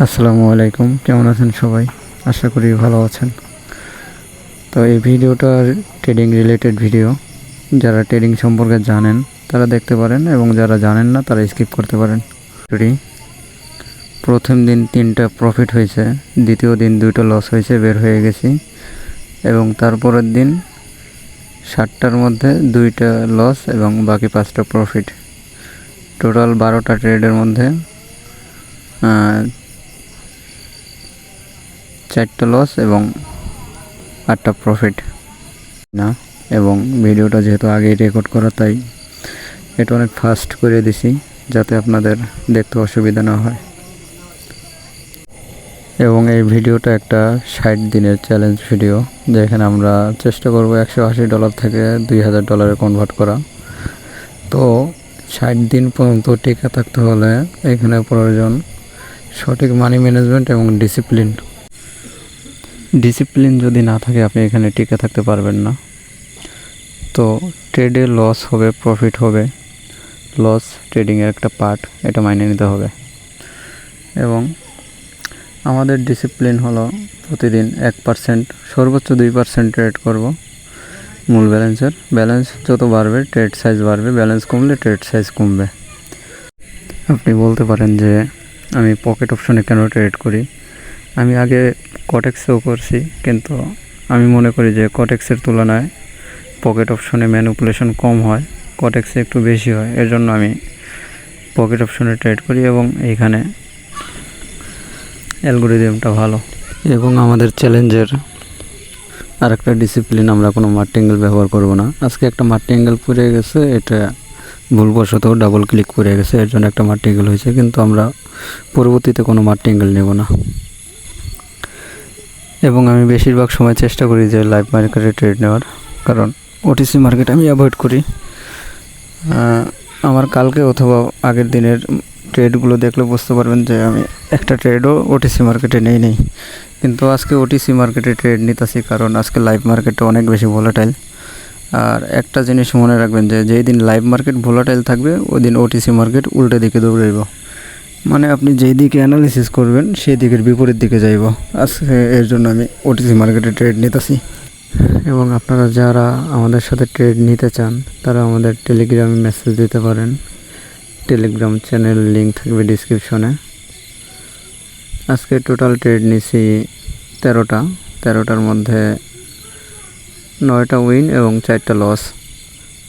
আসসালামু আলাইকুম, কেমন আছেন সবাই? আশা করি ভালো আছেন। তো এই ভিডিওটা ট্রেডিং রিলেটেড ভিডিও। যারা ট্রেডিং সম্পর্কে জানেন তারা দেখতে পারেন এবং যারা জানেন না তারা স্কিপ করতে পারেন। প্রথম দিন 3টা প্রফিট হয়েছে, দ্বিতীয় দিন 2টা লস হয়েছে, বের হয়ে গেছি। এবং তারপরের দিন 7টার মধ্যে 2টা লস এবং বাকি 5টা প্রফিট। টোটাল 12টা ট্রেডের মধ্যে 4টা লস এবং 8টা প্রফিট না। এবং ভিডিওটা যেহেতু আগেই রেকর্ড করা, তাই এটা অনেক ফাস্ট করে দিছি যাতে আপনাদের দেখতে অসুবিধা না হয়। এবং এই ভিডিওটা একটা 60 দিনের চ্যালেঞ্জ ভিডিও, যেখানে আমরা চেষ্টা করব $180 থেকে $2000 কনভার্ট করা। তো 60 দিন পর্যন্ত টিকে থাকতে হলে এখানে প্রয়োজন সঠিক মানি ম্যানেজমেন্ট এবং ডিসিপ্লিন যদি না থাকে আপনি এখানে টিকে থাকতে পারবেন না। তো ট্রেডে লস হবে, প্রফিট হবে। লস ট্রেডিংয়ের একটা পার্ট, এটা মাইনে নিতে হবে। এবং আমাদের ডিসিপ্লিন হলো প্রতিদিন 1%, সর্বোচ্চ 2% ট্রেড করব মূল ব্যালেন্সের। ব্যালেন্স যত বাড়বে ট্রেড সাইজ বাড়বে, ব্যালেন্স কমলে ট্রেড সাইজ কমবে। আপনি বলতে পারেন যে আমি পকেট অপশনে কেন ট্রেড করি। আমি আগে কটেক্সেও করছি, কিন্তু আমি মনে করি যে কটেক্সের তুলনায় পকেট অপশনে ম্যানিপুলেশন কম হয়, কটেক্সে একটু বেশি হয়। এর জন্য আমি পকেট অপশনে ট্রেড করি এবং এইখানে অ্যালগোরিদমটা ভালো। এবং আমাদের চ্যালেঞ্জের আরেকটা ডিসিপ্লিন, আমরা কোনো মার্টিঙ্গেল ব্যবহার করব না। আজকে একটা মার্টিঙ্গেল পড়ে গেছে, এটা ভুলবশত ডাবল ক্লিক করে গেছে, এর জন্য একটা মার্টিঙ্গেল হয়েছে, কিন্তু আমরা পরবর্তীতে কোনো মার্টিঙ্গেল নেব না। এবং আমি বেশিরভাগ সময় চেষ্টা করি যে লাইভ মার্কেটে ট্রেড নেওয়ার, কারণ ওটিসি মার্কেট আমি অ্যাভয়েড করি। আমার কালকে অথবা আগের দিনের ট্রেডগুলো দেখলে বুঝতে পারবেন যে আমি একটা ট্রেডও ওটিসি মার্কেটে নেই। কিন্তু আজকে ওটিসি মার্কেটে ট্রেড নিতেছি, কারণ আজকে লাইভ মার্কেটটা অনেক বেশি ভোলাটাইল। আর একটা জিনিস মনে রাখবেন যে যেই দিন লাইভ মার্কেট ভোলাটাইল থাকবে ওই দিন ওটিসি মার্কেট উল্টো দিকে দৌড়াইব। মানে আপনি যেই দিকে অ্যানালিসিস করবেন সেই দিকের বিপরীত দিকে যাইব। আজকে এর জন্য আমি ওটিসি মার্কেটে ট্রেড নিতেছি। এবং আপনারা যারা আমাদের সাথে ট্রেড নিতে চান তারা আমাদের টেলিগ্রামে মেসেজ দিতে পারেন। টেলিগ্রাম চ্যানেল লিঙ্ক থাকবে ডিসক্রিপশনে। আজকে টোটাল ট্রেড নিছি 13টার মধ্যে 9টা উইন এবং 4টা লস।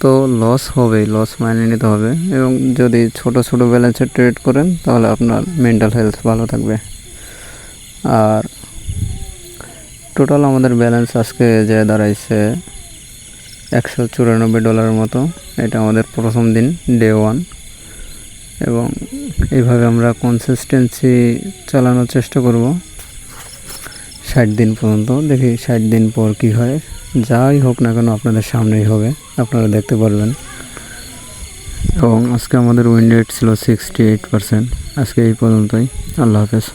তো লস হবেই, লস মাইনে নিতে হবে। এবং যদি ছোট ব্যালেন্সে ট্রেড করেন তাহলে আপনার মেন্টাল হেলথ ভালো থাকবে। আর টোটাল আমাদের ব্যালেন্স আজকে যে দাঁড়াইছে $194 মতো। এটা আমাদের প্রথম দিন, ডে 1। এবং এইভাবে আমরা কনসিস্টেন্সি চালানোর চেষ্টা করব 60 দিন পর্যন্ত। দেখি 60 দিন পর কি হয়। যাই হোক না কেন আপনাদের সামনেই হবে, আপনারা দেখতে পারবেন। এবং আজকে আমাদের উইন রেট ছিল 68%। আজকে এই পর্যন্তই। আল্লাহ হাফেজ।